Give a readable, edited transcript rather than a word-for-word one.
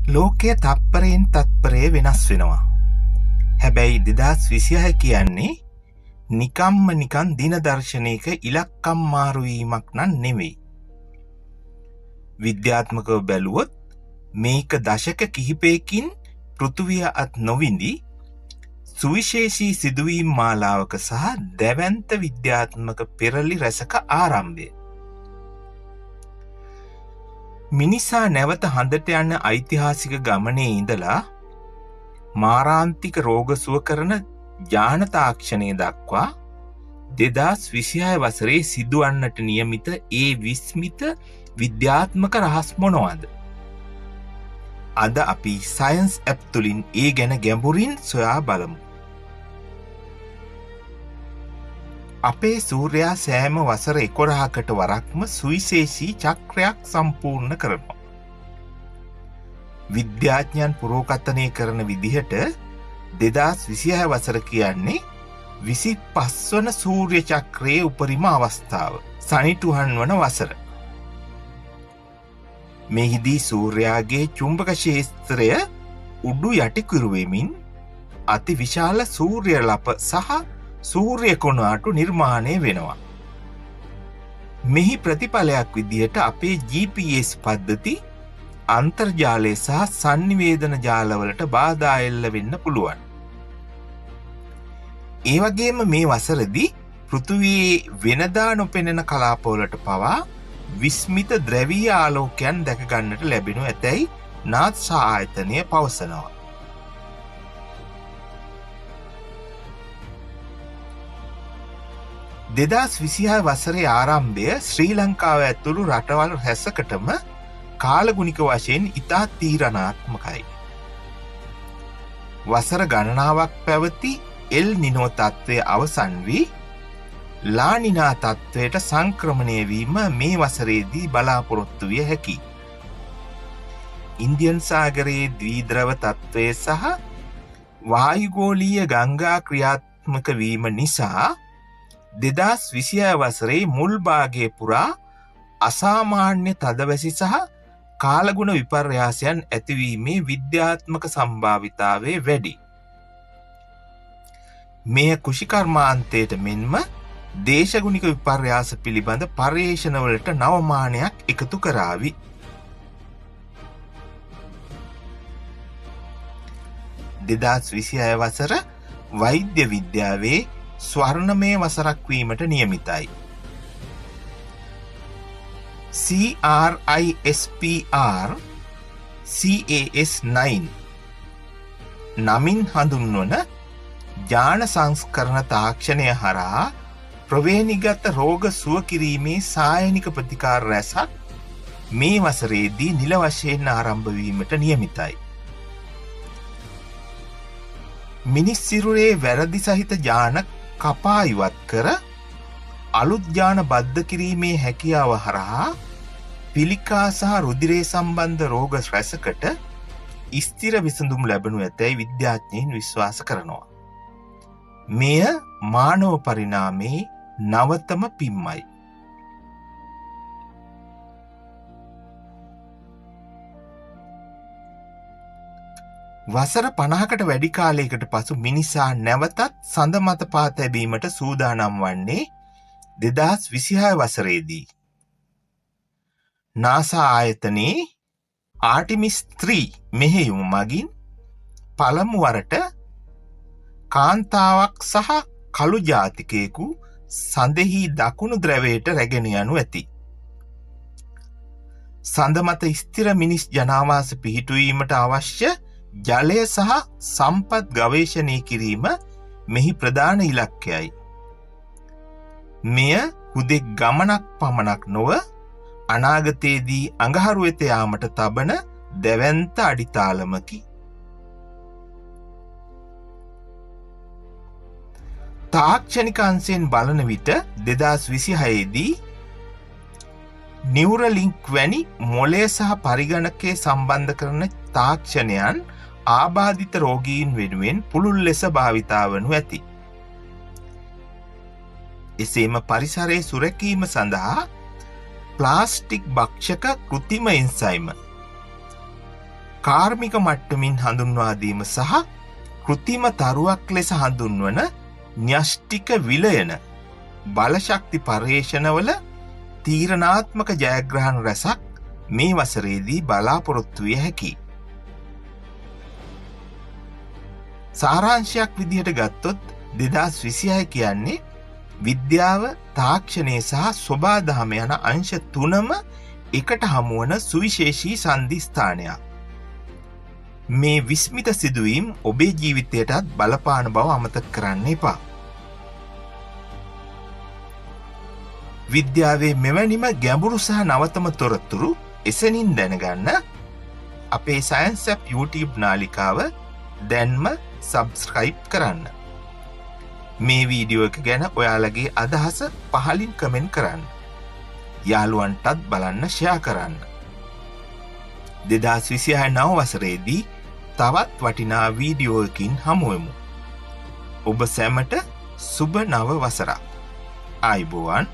ලෝකයේ තත්පරයෙන් තත්පරය වෙනස් වෙනවා. හැබැයි 2026 කියන්නේ නිකන් දින දර්ශනයක ඉලක්කම් මාරුවීමක් නම් නෙවෙයි. විද්‍යාත්මකව බැලුවොත් මේක දශක කිහිපයකින් පෘථුවිය අත් නොවිඳි සුවිශේෂී සිදුවීම් මාලාවක සහ දැවැන්ත විද්‍යාත්මක පෙරලි රැසක ආරම්භය. මිනිසා නැවත හඳට යන ඓතිහාසික ගමනේ ඉඳලා මාරාන්තික රෝග සුව කරන ඥාන තාක්ෂණය දක්වා 2026 වසරේ සිදුවන්නට නියමිත ඒ විස්මිත විද්‍යාත්මක රහස් මොනවද? අද අපි සයන්ස් ඇප් තුලින් ඒ ගැන ගැඹුරින් සොයා බලමු. අපේ සූර්යයා සෑම වසර 11කට වරක්ම සුවිශේෂී චක්‍රයක් සම්පූර්ණ කරනවා. විද්‍යාඥයන් පුරෝකථනය කරන විදිහට 2026 වසර කියන්නේ 25 වන සූර්ය චක්‍රයේ උපරිම අවස්ථාව, සනිටුහන් වන වසර. මෙහිදී සූර්යාගේ චුම්බක ක්ෂේත්‍රය උඩු යටි කිරුවෙමින් අති විශාල සූර්ය ලප සහ සූර්ය කොණාටු නිර්මාණය වෙනවා. මෙහි ප්‍රතිඵලයක් විදිහට අපේ GPS පද්ධති අන්තර්ජාලය සහ සංනිවේදන ජාලවලට බාධා එල්ල වෙන්න පුළුවන්. ඒ වගේම මේ වසරදී පෘථුවියේ වෙනදා නොපෙනෙන කලාපවලට පවා විස්මිත ද්‍රවීය ආලෝකයන් දැක ගන්නට ලැබෙනු ඇතැයි නාසා ආයතනය පවසනවා. දෙදස් 26 වසරේ ආරම්භය ශ්‍රී ලංකාව ඇතුළු රටවල් රැසකටම කාලගුණික වශයෙන් ඉතා තීරණාත්මකයි. වසර ගණනාවක් පැවති එල් නිනෝ තත්ත්වය අවසන් වී ලා නිනා තත්ත්වයට සංක්‍රමණය වීම මේ වසරේදී බලාපොරොත්තු විය හැකියි. ඉන්දියන් සාගරයේ ද්විද්‍රව තත්ත්වය සහ වායුගෝලීය ගංගා ක්‍රියාත්මක වීම නිසා 2026 වසරේ මුල් භාගයේ පුරා අසාමාන්‍ය තදවැසි සහ කාලගුණ විපර්යාසයන් ඇතිවීමේ විද්‍යාත්මක සම්භාවිතාවය වැඩි. මෙය කෘෂිකර්මාන්තයට මෙන්ම දේශගුණික විපර්යාස පිළිබඳ පර්යේෂණවලට නවමානයක් එකතු කරාවි. 2026 වසර වෛද්‍ය විද්‍යාවේ ස්වර්ණමය වසරක් වීමට නියමිතයි. CRISPR CAS9 නමින් හඳුන්වන ඥාන සංස්කරණ තාක්ෂණය හරහා ප්‍රවේණිගත රෝග සුව කිරීමේ සායනික ප්‍රතිකාර රැසක් මේ වසරේදී නිල වශයෙන් ආරම්භ වීමට නියමිතයි. මිනිස් සිරුරේ වැරදි සහිත ඥාන කපා ඉවත් කර අලුත් ඥාන බද්ධ කිරීමේ හැකියාව හරහා පිළිකා සහ රුධිරේ සම්බන්ධ රෝග රැසකට ස්ථිර විසඳුම් ලැබෙනු ඇතැයි විද්‍යාඥයින් විශ්වාස කරනවා. මෙය මානව පරිණාමයේ නවතම පිම්මයි. වසර 50කට වැඩි කාලයකට පසු මිනිසා නැවතත් සඳ මත පා තැබීමට සූදානම් වන්නේ 2026 වසරේදී. නාසා ආයතනයේ ආටිමිස් 3 මෙහෙයුම මගින් පළමු වරට කාන්තාවක් සහ කළු ජාතිකයෙකු සඳෙහි දකුණු ද්‍රවයට රැගෙන යනු ඇති. සඳ මත ස්ථිර මිනිස් ජනාවාස පිහිටුවීමට අවශ්‍ය ජලය සහ සම්පත් ගවේෂණය කිරීම මෙහි ප්‍රධාන ඉලක්කයයි. මෙය හුදෙක් ගමනක් පමණක් නොව අනාගතයේදී අඟහරු වෙත යාමට තබන දැවැන්ත අඩිතාලමකි. තාක්ෂණික අංශයෙන් බලන විට 2026 දී නියුරලින්ක් වැනි මොළය සහ පරිගණකයේ සම්බන්ධ කරන තාක්ෂණයන් ආබාධිත රෝගීන් වෙනුවෙන් පුළුල් ලෙස භාවිතා වනු ඇති. එසේම පරිසරයේ සුරැකීම සඳහා ප්ලාස්ටික් භක්ෂක කෘතිම එන්සයිම කාර්මික මට්ටමින් හඳුන්වා දීම සහ කෘතිම තරුවක් ලෙස හඳුන්වන න්‍යෂ්ටික විලයන බලශක්ති පර්යේෂණවල තීරණාත්මක ජයග්‍රහණ රැසක් මේ වසරේදී බලාපොරොත්තු විය හැකියි. සාරාංශයක් විදිහට ගත්තොත් 2026 කියන්නේ විද්‍යාව, තාක්ෂණය සහ සොබාදහම යන අංශ තුනම එකට හමුවන සුවිශේෂී සන්ධි ස්ථානයක්. මේ විස්මිත සිදුවීම් ඔබේ ජීවිතයටත් බලපාන බව අමතක කරන්න එපා. විද්‍යාවේ මෙවැනිම ගැඹුරු සහ නවතම තොරතුරු එසනින් දැනගන්න අපේ සයන්ස් ඇප් YouTube නාලිකාව දැන්ම සබ්ස්ක්‍රයිබ් කරන්න. මේ වීඩියෝ එක ගැන ඔයාලගේ අදහස පහලින් කමෙන්ට් කරන්න. යාළුවන්ටත් බලන්න ෂෙයා කරන්න. 2029 වසරේදී තවත් වටිනා වීඩියෝකින් හමුවෙමු. ඔබ සැමට සුබ නව වසරක්. ආයුබෝවන්.